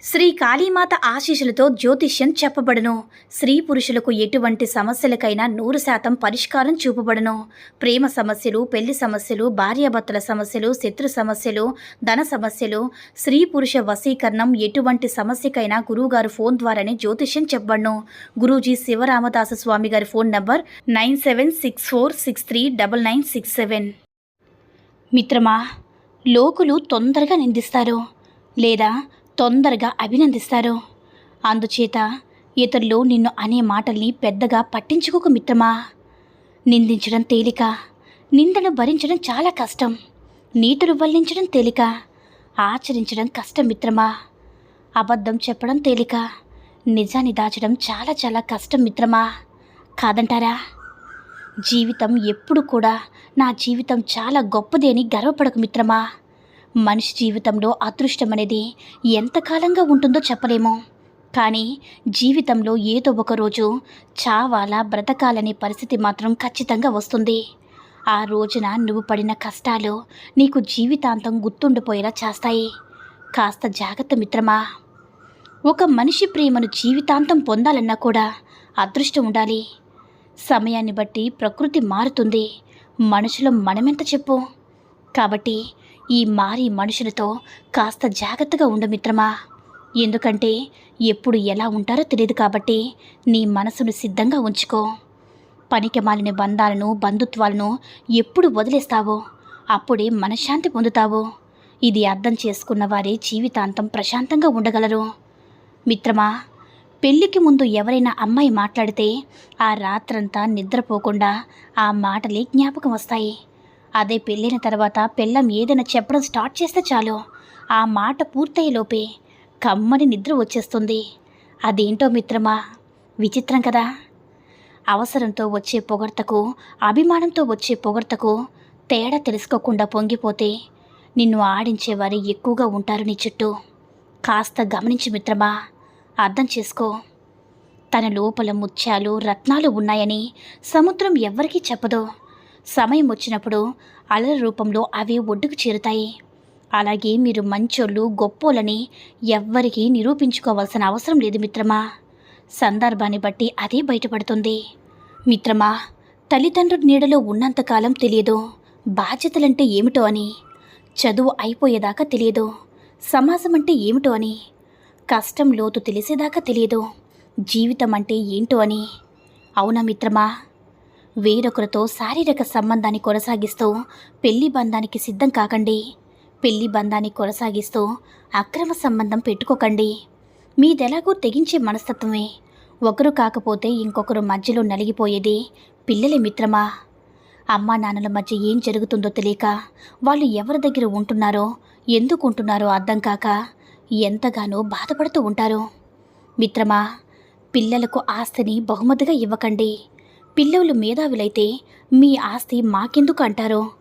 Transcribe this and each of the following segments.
శ్రీ కాళీమాత ఆశీస్సులతో జ్యోతిష్యం చెప్పబడును. స్త్రీ పురుషులకు ఎటువంటి సమస్యలకైనా 100% పరిష్కారం చూపబడును. ప్రేమ సమస్యలు, పెళ్లి సమస్యలు, భార్యాభర్తల సమస్యలు, శత్రు సమస్యలు, ధన సమస్యలు, స్త్రీ పురుష వశీకరణం, ఎటువంటి సమస్యకైనా గురువుగారు ఫోన్ ద్వారానే జ్యోతిష్యం చెప్పబడును. గురూజీ శివరామదాస స్వామి గారి ఫోన్ నంబర్ 9764639967. మిత్రమా, లోకులు తొందరగా నిందిస్తారు లేదా తొందరగా అభినందిస్తారు. అందుచేత ఇతరులు నిన్ను అనే మాటల్ని పెద్దగా పట్టించుకోక మిత్రమా. నిందించడం తేలిక, నిందను భరించడం చాలా కష్టం. నీతులు వల్లించడం తేలిక, ఆచరించడం కష్టం మిత్రమా. అబద్ధం చెప్పడం తేలిక, నిజాన్ని దాచడం చాలా చాలా కష్టం మిత్రమా. కాదంటారా? జీవితం ఎప్పుడు కూడా నా జీవితం చాలా గొప్పది అని గర్వపడకు మిత్రమా. మనిషి జీవితంలో అదృష్టం అనేది ఎంతకాలంగా ఉంటుందో చెప్పలేము. కానీ జీవితంలో ఏదో ఒక రోజు చావాలా బ్రతకాలనే పరిస్థితి మాత్రం ఖచ్చితంగా వస్తుంది. ఆ రోజున నువ్వు పడిన కష్టాలు నీకు జీవితాంతం గుర్తుండిపోయేలా చేస్తాయి. కాస్త జాగ్రత్త మిత్రమా. ఒక మనిషి ప్రేమను జీవితాంతం పొందాలన్నా కూడా అదృష్టం ఉండాలి. సమయాన్ని బట్టి ప్రకృతి మారుతుంది. మనుషులు మనమెంత చెప్పు. కాబట్టి ఈ మారి మనుషులతో కాస్త జాగ్రత్తగా ఉండు మిత్రమా. ఎందుకంటే ఎప్పుడు ఎలా ఉంటారో తెలియదు. కాబట్టి నీ మనసును సిద్ధంగా ఉంచుకో. పనికిమాలిన బంధాలను, బంధుత్వాలను ఎప్పుడు వదిలేస్తావో అప్పుడే మనశ్శాంతి పొందుతావు. ఇది అర్థం చేసుకున్న వారే జీవితాంతం ప్రశాంతంగా ఉండగలరు. మిత్రమా, పెళ్లికి ముందు ఎవరైనా అమ్మాయి మాట్లాడితే ఆ రాత్రంతా నిద్రపోకుండా ఆ మాటలే జ్ఞాపకం వస్తాయి. అదే పెళ్ళైన తర్వాత పెళ్ళం ఏదైనా చెప్పడం స్టార్ట్ చేస్తే చాలు, ఆ మాట పూర్తయ్యేలోపే కమ్మని నిద్ర వచ్చేస్తుంది. అదేంటో మిత్రమా, విచిత్రం కదా. అవసరంతో వచ్చే పొగడ్తకు, అభిమానంతో వచ్చే పొగడ్తకు తేడా తెలుసుకోకుండా పొంగిపోతే నిన్ను ఆడించేవారు ఎక్కువగా ఉంటారు నీ చుట్టూ. కాస్త గమనించు మిత్రమా, అర్థం చేసుకో. తన లోపల ముత్యాలు, రత్నాలు ఉన్నాయని సముద్రం ఎవ్వరికీ చెప్పదు. సమయం వచ్చినప్పుడు అలల రూపంలో అవి ఒడ్డుకు చేరుతాయి. అలాగే మీరు మంచోళ్ళు, గొప్పోళ్ళని ఎవ్వరికీ నిరూపించుకోవాల్సిన అవసరం లేదు మిత్రమా. సందర్భాన్ని బట్టి అదే బయటపడుతుంది. మిత్రమా, తల్లిదండ్రుల నీడలో ఉన్నంతకాలం తెలియదు బాధ్యతలంటే ఏమిటో అని. చదువు అయిపోయేదాకా తెలియదు సమాజం అంటే ఏమిటో అని. కష్టం లోతు తెలిసేదాకా తెలియదు జీవితం అంటే ఏంటో అని. అవునా మిత్రమా? వేరొకరితో శారీరక సంబంధాన్ని కొనసాగిస్తూ పెళ్లి బంధానికి సిద్ధం కాకండి. పెళ్లి బంధాన్ని కొనసాగిస్తూ అక్రమ సంబంధం పెట్టుకోకండి. మీదెలాగో తెగించే మనస్తత్వమే. ఒకరు కాకపోతే ఇంకొకరు మధ్యలో నలిగిపోయేది పిల్లలే మిత్రమా. అమ్మా నాన్నల మధ్య ఏం జరుగుతుందో తెలియక, వాళ్ళు ఎవరి దగ్గర ఉంటున్నారో, ఎందుకు ఉంటున్నారో అర్థం కాక ఎంతగానో బాధపడుతూ ఉంటారు. మిత్రమా, పిల్లలకు ఆస్తిని బహుమతిగా ఇవ్వకండి. పిల్లలు మేధావులైతే మీ ఆస్తి మాకెందుకు అంటారు.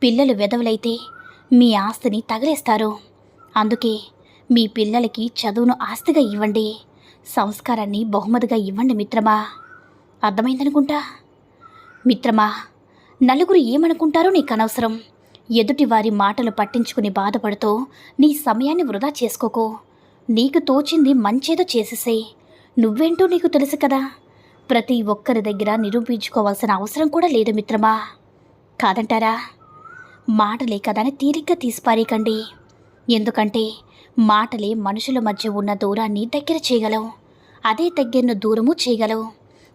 పిల్లలు వెధవులైతే మీ ఆస్తిని తగలేస్తారు. అందుకే మీ పిల్లలకి చదువును ఆస్తిగా ఇవ్వండి, సంస్కారాన్ని బహుమతిగా ఇవ్వండి మిత్రమా. అర్థమైందనుకుంటా. మిత్రమా, నలుగురు ఏమనుకుంటారో నీకు అనవసరం. ఎదుటి వారి మాటలు పట్టించుకుని బాధపడుతూ నీ సమయాన్ని వృధా చేసుకోకు. నీకు తోచింది మంచేదో చేసేసేయ్. నువ్వేంటో నీకు తెలుసు కదా. ప్రతి ఒక్కరి దగ్గర నిరూపించుకోవాల్సిన అవసరం కూడా లేదు మిత్రమా. కాదంటారా? మాటలే కదా అని తీరిగ్గా తీసిపారేయకండి. ఎందుకంటే మాటలే మనుషుల మధ్య ఉన్న దూరాన్ని దగ్గర చేయగలవు, అదే దగ్గరను దూరము చేయగలవు.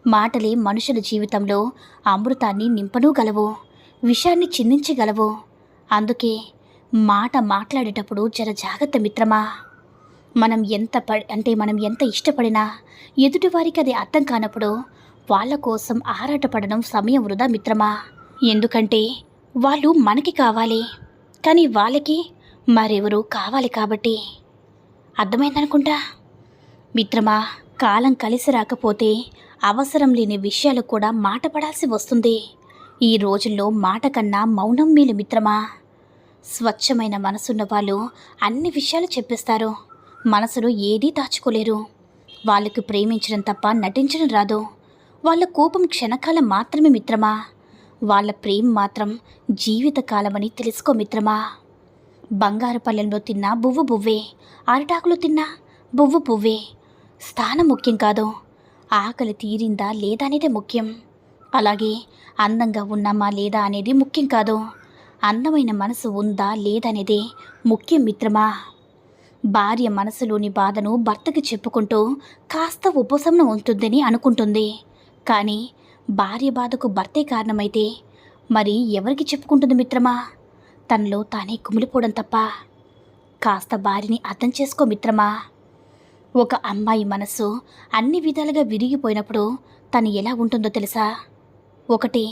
మాటలే మనుషుల జీవితంలో అమృతాన్ని నింపనూగలవు, విషాన్ని చిందించగలవు. అందుకే మాట మాట్లాడేటప్పుడు జర జాగ్రత్త మిత్రమా. మనం ఎంత ఇష్టపడినా ఎదుటివారికి అది అర్థం కానప్పుడు వాళ్ళ కోసం ఆరాటపడడం సమయం వృధా మిత్రమా. ఎందుకంటే వాళ్ళు మనకి కావాలి, కానీ వాళ్ళకి మరెవరూ కావాలి కాబట్టి. అర్థమైందనుకుంటా. మిత్రమా, కాలం కలిసి రాకపోతే అవసరం లేని విషయాలు కూడా మాట పడాల్సి వస్తుంది. ఈ రోజుల్లో మాట కన్నా మౌనం మేలు మిత్రమా. స్వచ్ఛమైన మనసున్న వాళ్ళు అన్ని విషయాలు చెప్పేస్తారు. మనసులో ఏదీ దాచుకోలేరు. వాళ్ళకు ప్రేమించడం తప్ప నటించడం రాదు. వాళ్ళ కోపం క్షణకాలం మాత్రమే మిత్రమా. వాళ్ళ ప్రేమ మాత్రం జీవితకాలమని తెలుసుకో మిత్రమా. బంగారు పళ్ళెంలో తిన్నా బువ్వ బువ్వే, అరిటాకులో తిన్నా బువ్వు పువ్వే. స్థానం ముఖ్యం కాదు, ఆకలి తీరిందా లేదా అనేది ముఖ్యం. అలాగే అందంగా ఉన్నామా లేదా అనేది ముఖ్యం కాదు, అందమైన మనసు ఉందా లేదనేదే ముఖ్యం మిత్రమా. భార్య మనసులోని బాధను భర్తకి చెప్పుకుంటూ కాస్త ఉపశమనం ఉంటుందని అనుకుంటుంది. కానీ భార్య బాధకు భర్తే కారణమైతే మరి ఎవరికి చెప్పుకుంటుంది మిత్రమా? తనలో తానే కుమిలిపోవడం తప్ప. కాస్త భార్యని అర్థం చేసుకో మిత్రమా. ఒక అమ్మాయి మనసు అన్ని విధాలుగా విరిగిపోయినప్పుడు తను ఎలా ఉంటుందో తెలుసా? 1,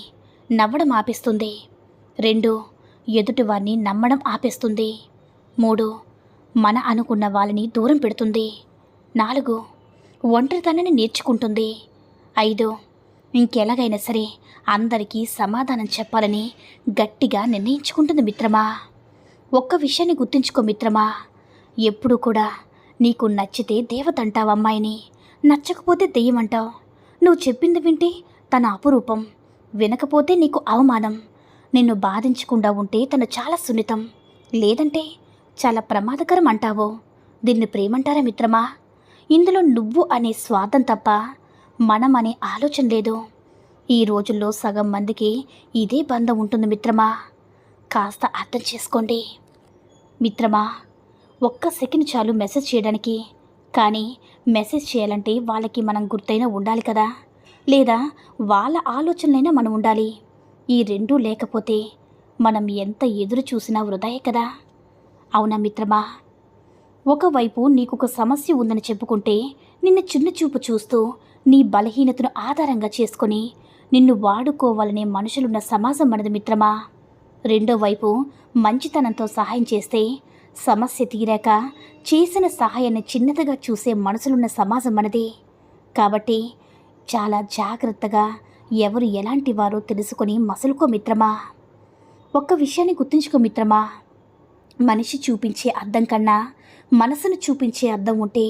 నవ్వడం ఆపేస్తుంది. 2, ఎదుటివారిని నమ్మడం ఆపేస్తుంది. 3, మన అనుకున్న వాళ్ళని దూరం పెడుతుంది. 4, ఒంటరితనాన్ని నేర్చుకుంటుంది. 5, ఇంకెలాగైనా సరే అందరికీ సమాధానం చెప్పాలని గట్టిగా నిర్ణయించుకుంటుంది మిత్రమా. ఒక్క విషయాన్ని గుర్తుంచుకో మిత్రమా, ఎప్పుడు కూడా నీకు నచ్చితే దేవత అంటావు అమ్మాయిని, నచ్చకపోతే దెయ్యం అంటావు. నువ్వు చెప్పింది వింటే తన అపురూపం, వినకపోతే నీకు అవమానం. నిన్ను బాధించకుండా ఉంటే తను చాలా సున్నితం, లేదంటే చాలా ప్రమాదకరం అంటావు. దీన్ని ప్రేమంటారా మిత్రమా? ఇందులో నువ్వు అనే స్వార్థం తప్ప మనం అనే ఆలోచన లేదు. ఈ రోజుల్లో సగం మందికి ఇదే బంధం ఉంటుంది మిత్రమా. కాస్త అర్థం చేసుకోండి మిత్రమా. ఒక్క సెకండ్ చాలు మెసేజ్ చేయడానికి. కానీ మెసేజ్ చేయాలంటే వాళ్ళకి మనం గుర్తైనా ఉండాలి కదా, లేదా వాళ్ళ ఆలోచనలైనా మనం ఉండాలి. ఈ రెండూ లేకపోతే మనం ఎంత ఎదురు చూసినా వృధాయే కదా. అవునా మిత్రమా? ఒకవైపు నీకొక సమస్య ఉందని చెప్పుకుంటే నిన్ను చిన్న చూపు చూస్తూ నీ బలహీనతను ఆధారంగా చేసుకొని నిన్ను వాడుకోవాలనే మనుషులున్న సమాజం మనది మిత్రమా. రెండో వైపు మంచితనంతో సహాయం చేస్తే సమస్య తీరాక చేసిన సహాయాన్ని చిన్నదిగా చూసే మనసులున్న సమాజం మనది. కాబట్టి చాలా జాగ్రత్తగా ఎవరు ఎలాంటి వారో తెలుసుకొని మసులుకో మిత్రమా. ఒక్క విషయాన్ని గుర్తుంచుకో మిత్రమా, మనిషి చూపించే అద్దం కన్నా మనసును చూపించే అద్దం ఉంటే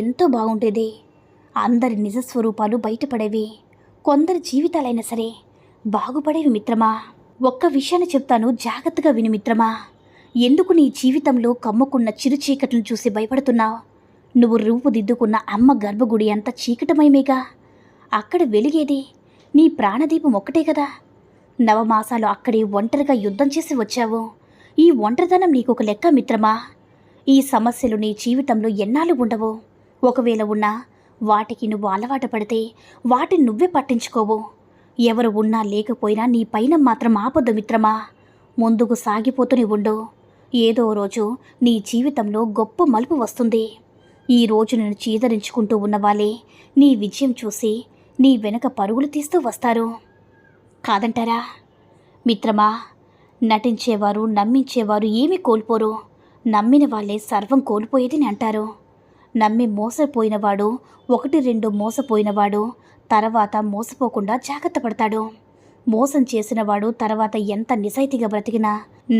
ఎంతో బాగుండేది. అందరి నిజస్వరూపాలు బయటపడేవి, కొందరి జీవితాలైనా సరే బాగుపడేవి మిత్రమా. ఒక్క విషయాన్ని చెప్తాను, జాగ్రత్తగా విని మిత్రమా. ఎందుకు నీ జీవితంలో కమ్ముకున్న చిరు చీకట్లను చూసి భయపడుతున్నావు? నువ్వు రూపుదిద్దుకున్న అమ్మ గర్భగుడి అంత చీకటమయమేగా. అక్కడ వెలిగేది నీ ప్రాణదీపం ఒక్కటే కదా. 9 మాసాలు అక్కడే ఒంటరిగా యుద్ధం చేసి వచ్చావు. ఈ ఒంటరితనం నీకొక లెక్క మిత్రమా. ఈ సమస్యలు నీ జీవితంలో ఎన్నాళ్ళు ఉండవు. ఒకవేళ ఉన్నా వాటికి నువ్వు అలవాటు పడితే వాటిని నువ్వే పట్టించుకోవు. ఎవరు ఉన్నా లేకపోయినా నీ పైన మాత్రం ఆపొద్దు మిత్రమా. ముందుకు సాగిపోతూనే ఉండు. ఏదో రోజు నీ జీవితంలో గొప్ప మలుపు వస్తుంది. ఈ రోజు నేను చీదరించుకుంటూ ఉన్నవాళ్ళే నీ విజయం చూసి నీ వెనక పరుగులు తీస్తూ వస్తారు. కాదంటారా మిత్రమా? నటించేవారు నమ్మించేవారు ఏమీ కోల్పోరు. నమ్మిన వాళ్ళే సర్వం కోల్పోయేదని అంటారు. నమ్మి మోసపోయినవాడు 1-2 మోసపోయినవాడు తర్వాత మోసపోకుండా జాగ్రత్త పడతాడు. మోసం చేసినవాడు తర్వాత ఎంత నిజాయితీగా బ్రతికినా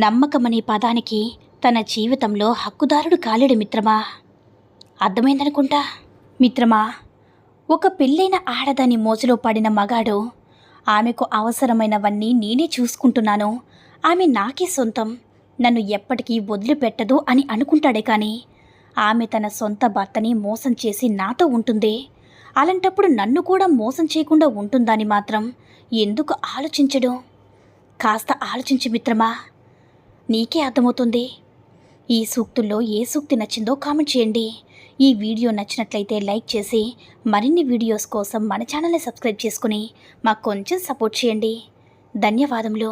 నమ్మకమనే పదానికి తన జీవితంలో హక్కుదారుడు కాలేడు మిత్రమా. అర్థమైందనుకుంటా మిత్రమా. ఒక పెళ్ళైన ఆడదాని మోజులో పడిన మగాడు ఆమెకు అవసరమైనవన్నీ నేనే చూసుకుంటున్నాను, ఆమె నాకే సొంతం, నన్ను ఎప్పటికీ వదిలిపెట్టదు అని అనుకుంటాడే కానీ ఆమె తన సొంత భర్తని మోసం చేసి నాతో ఉంటుంది. అలాంటప్పుడు నన్ను కూడా మోసం చేయకుండా ఉంటుందని మాత్రం ఎందుకు ఆలోచించడు? కాస్త ఆలోచించు మిత్రమా, నీకే అర్థమవుతుంది. ఈ సూక్తుల్లో ఏ సూక్తి నచ్చిందో కామెంట్ చేయండి. ఈ వీడియో నచ్చినట్లయితే లైక్ చేసి మరిన్ని వీడియోస్ కోసం మన ఛానల్ని సబ్స్క్రైబ్ చేసుకుని మాకు కొంచెం సపోర్ట్ చేయండి. ధన్యవాదములు.